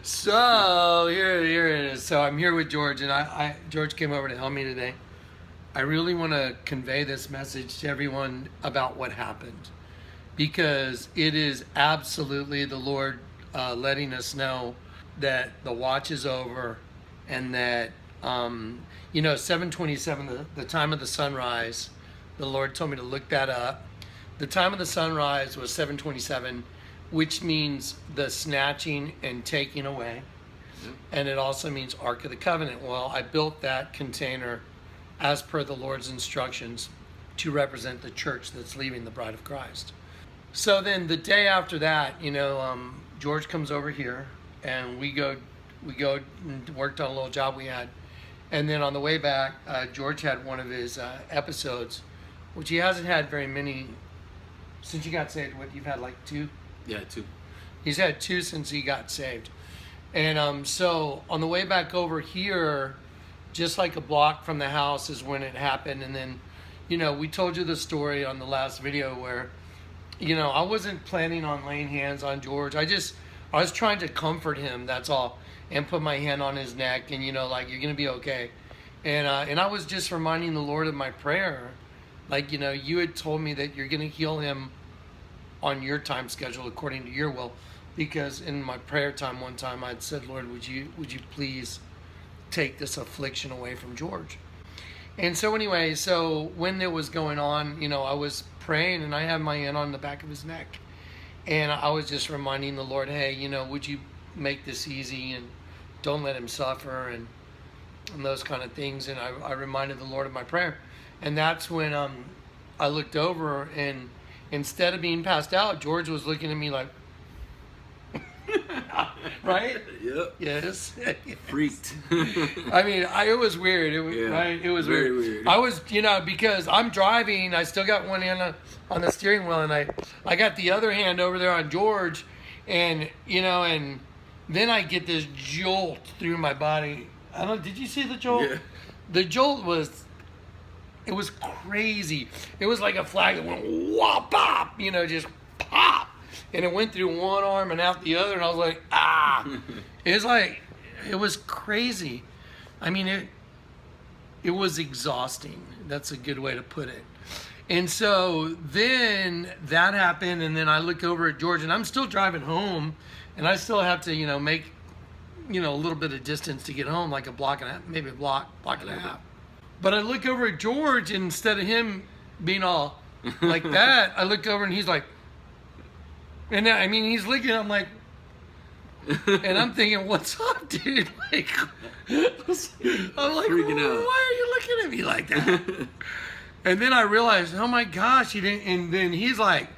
So here it is. So I'm here with George, and George came over to help me today. I really want to convey this message to everyone about what happened, because it is absolutely the Lord letting us know that the watch is over, and that 7:27, the time of the sunrise. The Lord told me to look that up. The time of the sunrise was 7:27. Which means the snatching and taking away. And it also means Ark of the Covenant. Well, I built that container as per the Lord's instructions to represent the church that's leaving, the bride of Christ. So then the day after that, George comes over here, and we go and worked on a little job we had. And then on the way back, George had one of his episodes, which he hasn't had very many since he got saved. What, you've had like 2? Yeah, 2. He's had 2 since he got saved. And so on the way back over here, just like a block from the house is when it happened. And then, we told you the story on the last video where, I wasn't planning on laying hands on George. I was trying to comfort him, that's all, and put my hand on his neck and, like, you're going to be okay. And I was just reminding the Lord of my prayer. Like, you had told me that you're going to heal him on your time schedule according to your will, because in my prayer time one time I'd said, Lord, would you please take this affliction away from George? And so anyway, so when it was going on, I was praying, and I had my hand on the back of his neck, and I was just reminding the Lord, hey, would you make this easy and don't let him suffer, and those kind of things. And I reminded the Lord of my prayer. And that's when I looked over, and instead of being passed out, George was looking at me like, right? Yep. Yes. Freaked. I mean, it was weird. Right? It was very weird. I was, because I'm driving, I still got one hand on the steering wheel, and I got the other hand over there on George, and, and then I get this jolt through my body. Did you see the jolt? Yeah. The jolt was... It was crazy. It was like a flag that went whop, pop, just pop. And it went through one arm and out the other, and I was like, ah. It was crazy. I mean, it was exhausting. That's a good way to put it. And so then that happened, and then I look over at George, and I'm still driving home, and I still have to, make, a little bit of distance to get home, like a block and a half, maybe a block and a half. But I look over at George, and instead of him being all like that, I look over and he's like, and he's looking, I'm like, and I'm thinking, what's up, dude? Like, I'm like, freaking out. Why are you looking at me like that? And then I realized, oh my gosh, he didn't. And then he's like,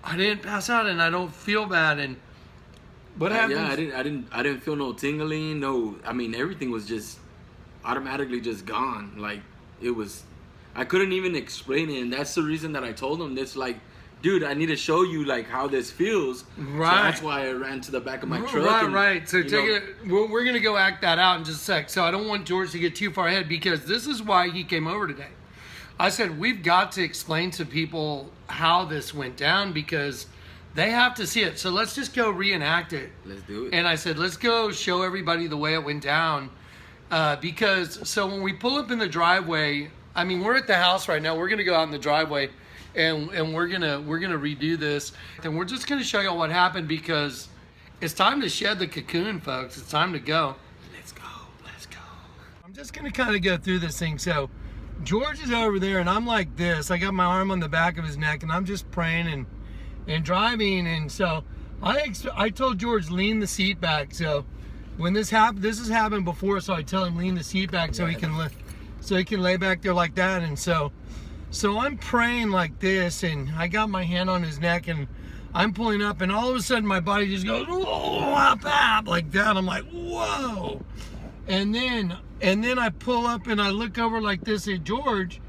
I didn't pass out, and I don't feel bad. And what happened? Yeah, I didn't feel no tingling. No, everything was just automatically just gone. Like, it was, I couldn't even explain it. And that's the reason that I told him this, like, dude, I need to show you like how this feels. Right. So that's why I ran to the back of my truck. Right. So we're going to go act that out in just a sec. So I don't want George to get too far ahead, because this is why he came over today. I said, we've got to explain to people how this went down, because they have to see it. So let's just go reenact it. Let's do it. And I said, let's go show everybody the way it went down. Because so when we pull up in the driveway, we're at the house right now. We're gonna go out in the driveway, and we're gonna redo this, and we're just gonna show you what happened, because it's time to shed the cocoon, folks. It's time to go. Let's go. I'm just gonna kind of go through this thing. So George is over there, and I'm like this. I got my arm on the back of his neck, and I'm just praying and driving. And so I told George, lean the seat back. So when this has happened before, so I tell him lean the seat back so he can lay back there like that. And so I'm praying like this, and I got my hand on his neck, and I'm pulling up, and all of a sudden my body just goes like that. I'm like, whoa. And then I pull up, and I look over like this at George,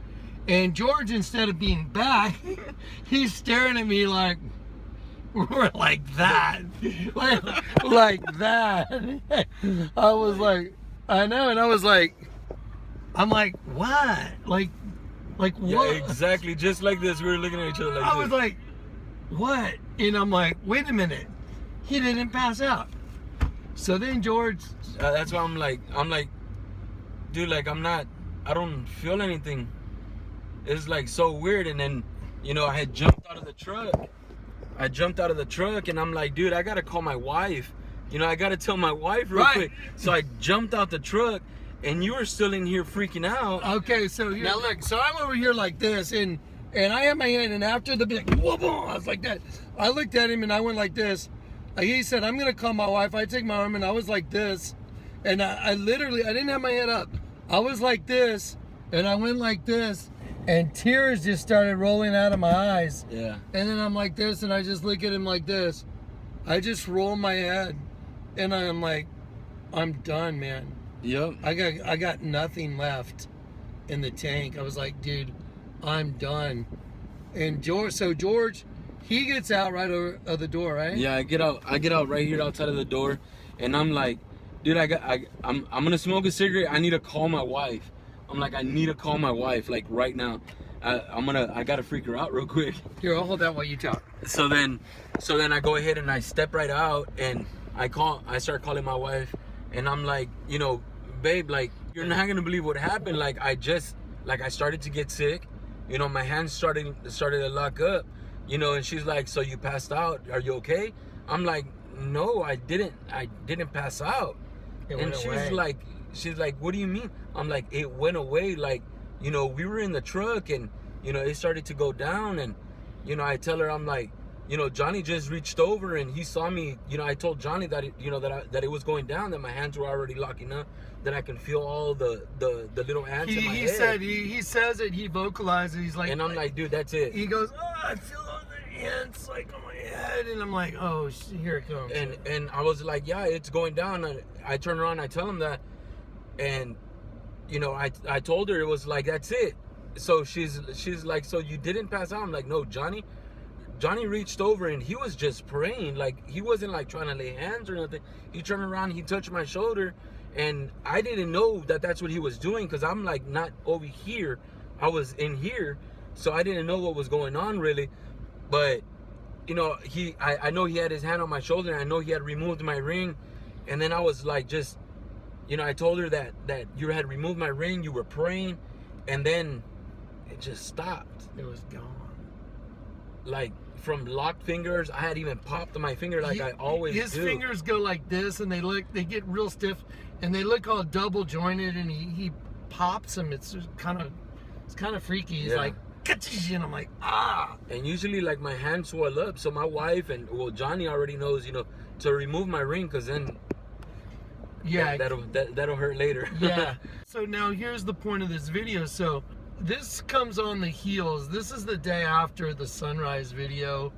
and George, instead of being back, he's staring at me like, we're like that. like that. I was like, I know, and I was like, I'm like, what? Like what? Yeah, exactly, just like this. We were looking at each other like this. I was like, what? And I'm like, wait a minute. He didn't pass out. So then George, that's why I'm like, dude, like I don't feel anything. It's like so weird. And then, you know, I had jumped out of the truck. And I'm like, dude, I gotta call my wife. You know, I gotta tell my wife real quick. So I jumped out the truck, and you were still in here freaking out. Okay, so now look, so I'm over here like this, and I have my hand, and after the big, whoa, I was like that. I looked at him, and I went like this. He said, I'm gonna call my wife. I take my arm, and I was like this, and I literally, I didn't have my head up. I was like this, and I went like this, and tears just started rolling out of my eyes. Yeah. And then I'm like this, and I just look at him like this. I just roll my head, and I'm like, I'm done, man. Yep. I got nothing left in the tank. I was like, dude, I'm done. And George, he gets out right over of the door, right? Yeah, I get out right here outside of the door, and I'm like, dude, I'm gonna smoke a cigarette. I need to call my wife. I'm like, I need to call my wife, like right now. I gotta freak her out real quick. Here, I'll hold that while you talk. So then I go ahead and I step right out, and I start calling my wife, and I'm like, you know, babe, like, you're not gonna believe what happened. Like, I started to get sick, you know, my hands started to lock up, you know, and she's like, so you passed out, are you okay? I'm like, no, I didn't pass out. And she's like, what do you mean? I'm like, it went away. Like, you know, we were in the truck, and, you know, it started to go down, and, you know, I tell her, I'm like, you know, Johnny just reached over and he saw me. You know, I told Johnny that that it was going down, that my hands were already locking up, that I can feel all the little ants in my head. He says it, he vocalizes, he's like, and I'm like, dude, that's it. He goes, oh, I feel all the ants like on my head, and I'm like, oh, here it comes. And I was like, yeah, it's going down. And I turn around, I tell him that, and, you know, I told her, it was like, that's it. So she's like, so you didn't pass out? I'm like, no, Johnny reached over and he was just praying. Like, he wasn't like trying to lay hands or nothing. He turned around, he touched my shoulder, and I didn't know that that's what he was doing, because I'm like not over here, I was in here, so I didn't know what was going on really. But, you know, I know he had his hand on my shoulder, and I know he had removed my ring, and then I was like, just, you know, I told her that you had removed my ring, you were praying, and then it just stopped. It was gone. Like, from locked fingers, I had even popped my finger like I always do. His fingers go like this, and they get real stiff, and they look all double jointed, and he pops them. It's kind of freaky. He's like, and I'm like, ah. And usually, like, my hand swell up, so my wife and, well, Johnny already knows, you know, to remove my ring, because then, yeah, that'll hurt later. Yeah. So now here's the point of this video. So this comes on the heels. This is the day after the sunrise video.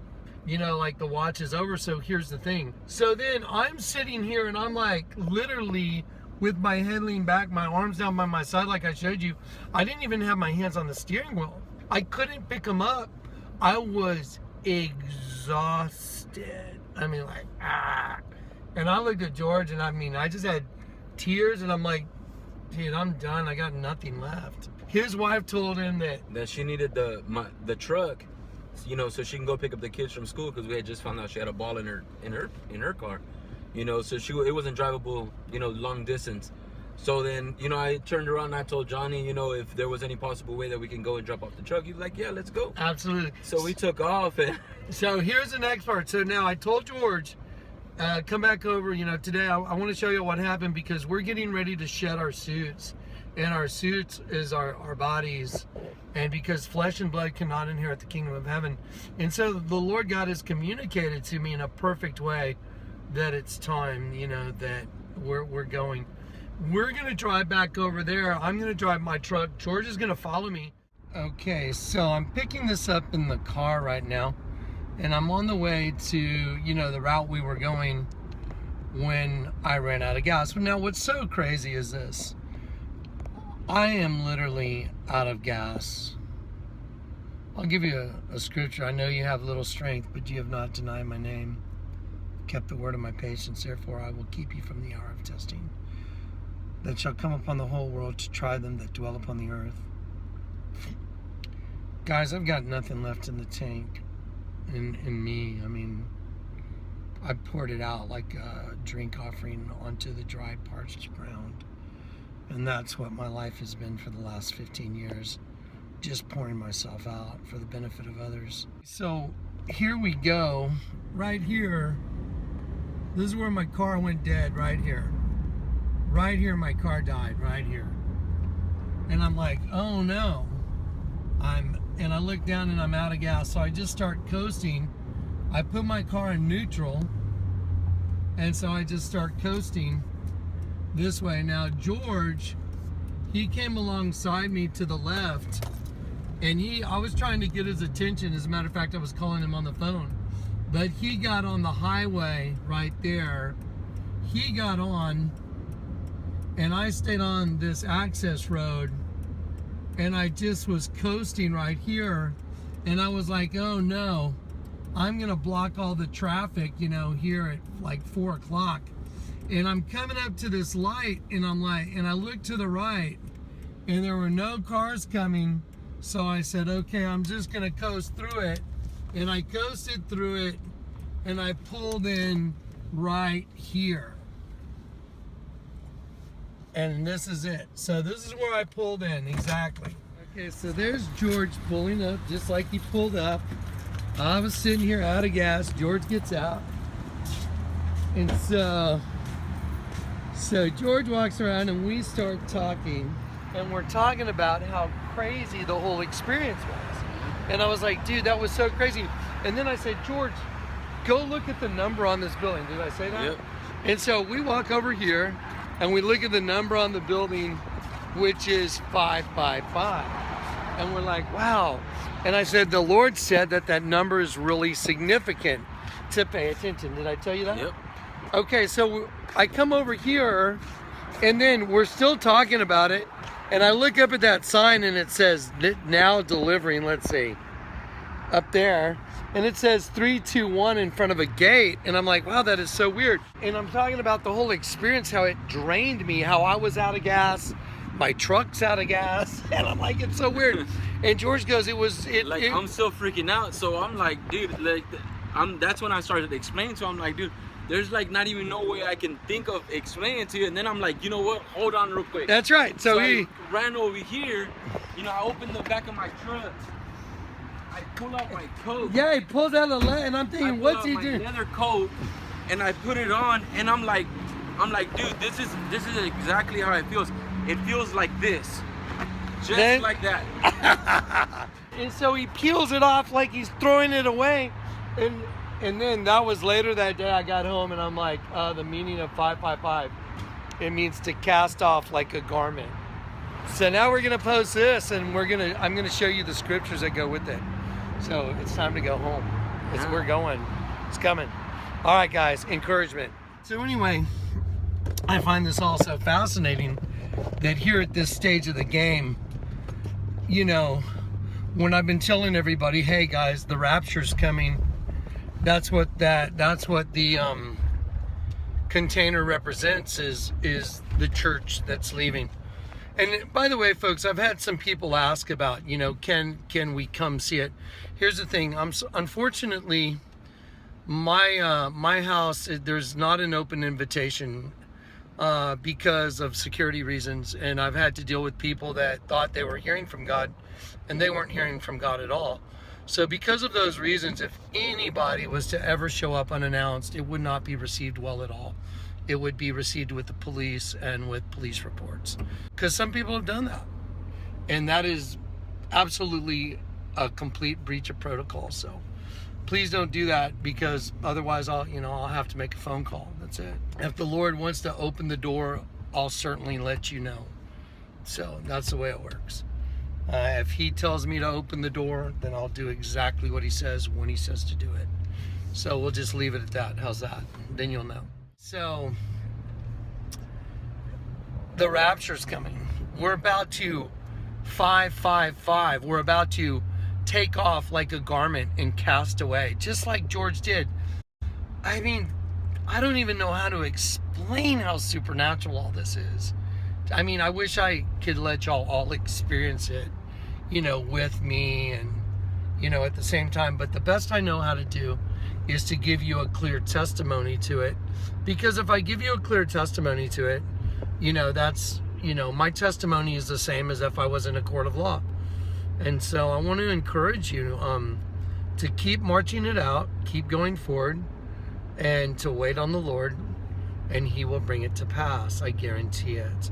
You know, like, the watch is over. So here's the thing. So then I'm sitting here, and I'm like literally with my head leaned back, my arms down by my side, like I showed you. I didn't even have my hands on the steering wheel. I couldn't pick them up. I was exhausted. I mean, like, ah. And I looked at George, and I mean, I just had tears, and I'm like, dude, I'm done. I got nothing left. His wife told him that she needed the truck, you know, so she can go pick up the kids from school, because we had just found out she had a ball in her car, you know, so it wasn't drivable, you know, long distance. So then, you know, I turned around and I told Johnny, you know, if there was any possible way that we can go and drop off the truck. He was like, yeah, let's go. Absolutely. So we took off. And so here's the next part. So now I told George, come back over, you know, today I want to show you what happened, because we're getting ready to shed our suits. And our suits is our bodies, and because flesh and blood cannot inherit the kingdom of heaven. And so the Lord God has communicated to me in a perfect way that it's time, you know, that we're going. We're going to drive back over there. I'm going to drive my truck. George is going to follow me. Okay, so I'm picking this up in the car right now, and I'm on the way to, you know, the route we were going when I ran out of gas. But now what's so crazy is this. I am literally out of gas. I'll give you a scripture. I know you have little strength, but you have not denied my name. Kept the word of my patience. Therefore, I will keep you from the hour of testing that shall come upon the whole world to try them that dwell upon the earth. Guys, I've got nothing left in the tank in me. I mean, I poured it out like a drink offering onto the dry, parched ground. And that's what my life has been for the last 15 years. Just pouring myself out for the benefit of others. So here we go, right here. This is where my car went dead, right here. Right here my car died, right here. And I'm like, oh no. And I look down and I'm out of gas. So I just start coasting. I put my car in neutral. And so I just start coasting this way. Now George, he came alongside me to the left. And I was trying to get his attention. As a matter of fact, I was calling him on the phone. But he got on the highway right there. He got on, and I stayed on this access road, and I just was coasting right here. And I was like, oh no, I'm gonna block all the traffic, you know, here at like 4 o'clock. And I'm coming up to this light, and I'm like, and I look to the right, and there were no cars coming. So I said, okay, I'm just gonna coast through it. And I coasted through it, and I pulled in right here. And this is it. So this is where I pulled in, exactly. Okay, so there's George pulling up, just like he pulled up. I was sitting here out of gas. George gets out. And so George walks around, and we start talking. And we're talking about how crazy the whole experience was. And I was like, dude, that was so crazy. And then I said, George, go look at the number on this building. Did I say that? Yep. And so we walk over here, and we look at the number on the building, which is 555. And we're like, wow. And I said, the Lord said that number is really significant to pay attention. Did I tell you that? Yep. Okay, so I come over here, and then we're still talking about it. And I look up at that sign, and it says now delivering, let's see, up there. And it says 321 in front of a gate. And I'm like, wow, that is so weird. And I'm talking about the whole experience, how it drained me, how I was out of gas, my truck's out of gas. And I'm like, it's so weird. And George goes, I'm still freaking out. So I'm like, dude, like, that's when I started explaining to him. I'm like, dude, there's like not even no way I can think of explaining it to you. And then I'm like, you know what? Hold on real quick. That's right. So I ran over here. You know, I opened the back of my truck. I pull out my coat. Yeah, he pulls out a leather, and I'm thinking, what's he doing? Leather coat, and I put it on, and I'm like, dude, this is exactly how it feels. It feels like this, just like that. And so he peels it off like he's throwing it away, and then that was later that day. I got home, and I'm like, the meaning of 555, it means to cast off like a garment. So now we're gonna post this, and I'm gonna show you the scriptures that go with it. So it's time to go home. We're going. It's coming. All right, guys, encouragement. So anyway, I find this all so fascinating that here at this stage of the game, you know, when I've been telling everybody, hey guys, the rapture's coming, that's what the container represents is the church that's leaving. And by the way, folks, I've had some people ask about, you know, can we come see it? Here's the thing. Unfortunately, my house, there's not an open invitation because of security reasons, and I've had to deal with people that thought they were hearing from God, and they weren't hearing from God at all. So because of those reasons, if anybody was to ever show up unannounced, it would not be received well at all. It would be received with the police and with police reports, because some people have done that, and that is absolutely a complete breach of protocol. So please don't do that, because otherwise I'll have to make a phone call. That's it. If the Lord wants to open the door, I'll certainly let you know. So that's the way it works. If he tells me to open the door, then I'll do exactly what he says when he says to do it. So we'll just leave it at that. How's that? Then you'll know. So the rapture's coming. We're about to 555. We're about to take off like a garment and cast away, just like George did. I mean, I don't even know how to explain how supernatural all this is. I mean, I wish I could let y'all all experience it, you know, with me and, you know, at the same time. But the best I know how to do is to give you a clear testimony to it. Because if I give you a clear testimony to it, that's, my testimony is the same as if I was in a court of law. And so I want to encourage you to keep marching it out, keep going forward, and to wait on the Lord, and He will bring it to pass. I guarantee it.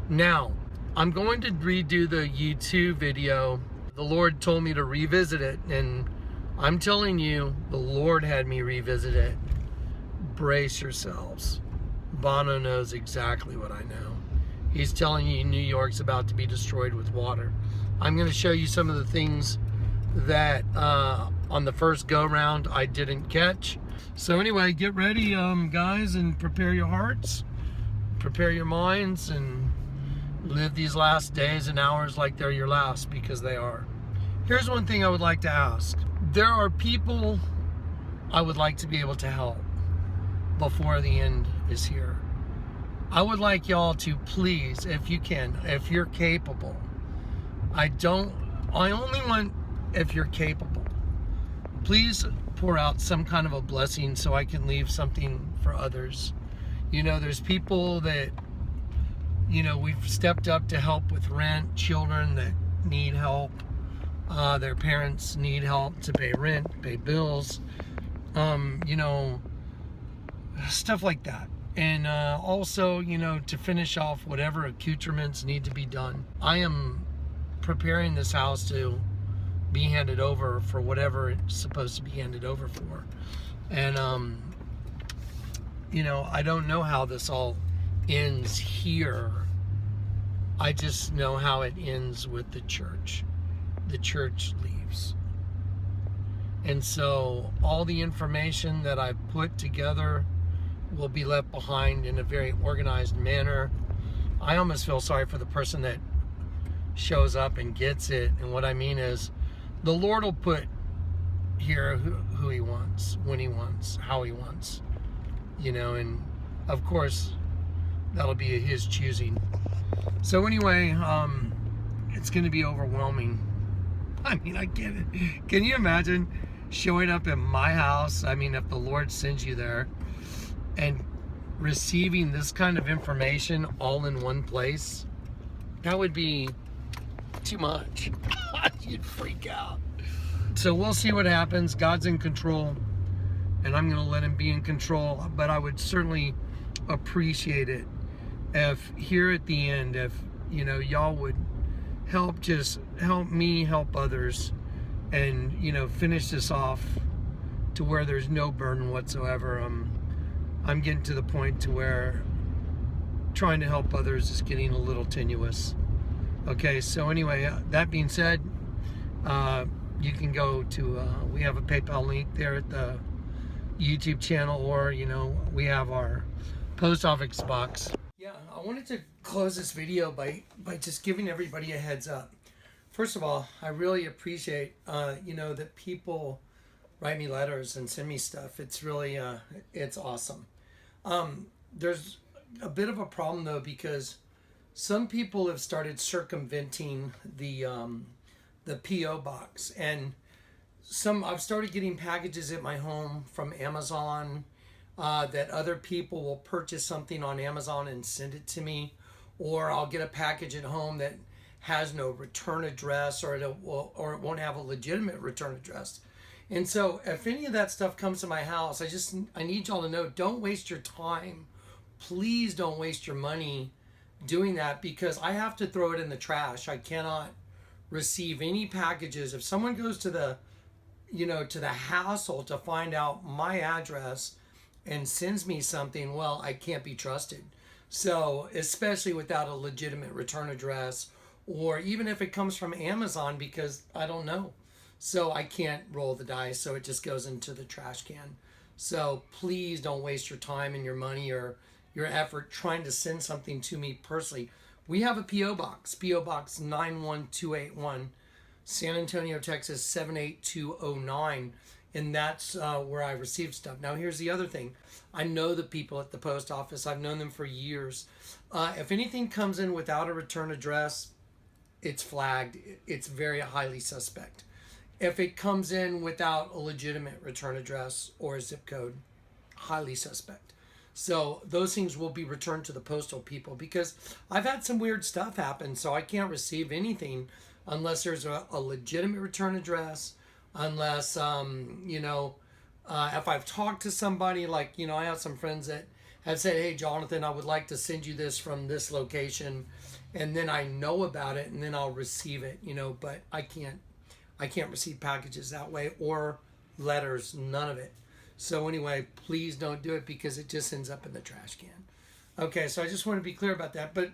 Now, I'm going to redo the YouTube video. The Lord told me to revisit it, and I'm telling you, the Lord had me revisit it. Brace yourselves. Bono knows exactly what I know. He's telling you New York's about to be destroyed with water. I'm going to show you some of the things that on the first go-round I didn't catch. So anyway, get ready, guys, and prepare your hearts, prepare your minds, and live these last days and hours like they're your last, because they are. Here's one thing I would like to ask. There are people I would like to be able to help before the end is here. I would like y'all to please, if you can, if you're capable. I only want if you're capable. Please pour out some kind of a blessing so I can leave something for others. There's people that, we've stepped up to help with rent, children that need help. Their parents need help to pay rent, pay bills, stuff like that. And also, to finish off whatever accoutrements need to be done. I am preparing this house to be handed over for whatever it's supposed to be handed over for. And, I don't know how this all ends here. I just know how it ends with the church. The church leaves. And so all the information that I've put together will be left behind in a very organized manner. I almost feel sorry for the person that shows up and gets it. And what I mean is, the Lord will put here who He wants, when He wants, how He wants, and of course that'll be His choosing. So anyway, it's going to be overwhelming. I mean, I get it. Can you imagine showing up at my house? I mean, if the Lord sends you there, and receiving this kind of information all in one place, that would be too much. You'd freak out. So we'll see what happens. God's in control, and I'm going to let Him be in control. But I would certainly appreciate it if here at the end, if y'all would just help me help others, and finish this off to where there's no burden whatsoever. I'm getting to the point to where trying to help others is getting a little tenuous. Okay, so anyway, that being said, you can go to, we have a PayPal link there at the YouTube channel, or, we have our post office box. Yeah, I wanted to close this video by just giving everybody a heads up. First of all, I really appreciate, that people write me letters and send me stuff. It's really, it's awesome. There's a bit of a problem though, because some people have started circumventing the P.O. box, and I've started getting packages at my home from Amazon, that other people will purchase something on Amazon and send it to me, or I'll get a package at home that has no return address, or it won't have a legitimate return address. And so if any of that stuff comes to my house, I need y'all to know, don't waste your time. Please don't waste your money doing that, because I have to throw it in the trash. I cannot receive any packages. If someone goes to the hassle to find out my address and sends me something, well, I can't be trusted. So, especially without a legitimate return address, or even if it comes from Amazon, because I don't know. So I can't roll the dice, so it just goes into the trash can. So please don't waste your time and your money or your effort trying to send something to me personally. We have a P.O. Box, P.O. Box 91281, San Antonio, Texas 78209, and that's where I receive stuff. Now here's the other thing. I know the people at the post office. I've known them for years. If anything comes in without a return address, it's flagged. It's very highly suspect. If it comes in without a legitimate return address or a zip code, highly suspect. So those things will be returned to the postal people, because I've had some weird stuff happen. So I can't receive anything unless there's a legitimate return address, unless, if I've talked to somebody, like, I have some friends that have said, hey, Jonathan, I would like to send you this from this location. And then I know about it and then I'll receive it, but I can't receive packages that way, or letters, none of it. So anyway, please don't do it, because it just ends up in the trash can. Okay, so I just want to be clear about that. But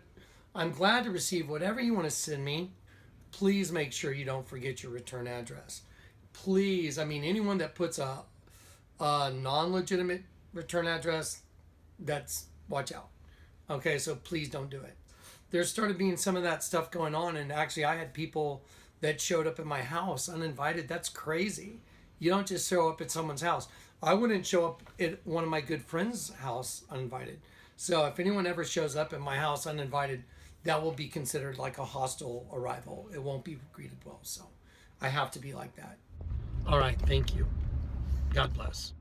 I'm glad to receive whatever you want to send me. Please make sure you don't forget your return address. Please, anyone that puts a non-legitimate return address, watch out. Okay, so please don't do it. There started being some of that stuff going on, and actually I had people that showed up at my house uninvited. That's crazy. You don't just show up at someone's house. I wouldn't show up at one of my good friends' house uninvited. So if anyone ever shows up at my house uninvited, that will be considered like a hostile arrival. It won't be greeted well. So I have to be like that. All right. Thank you. God bless.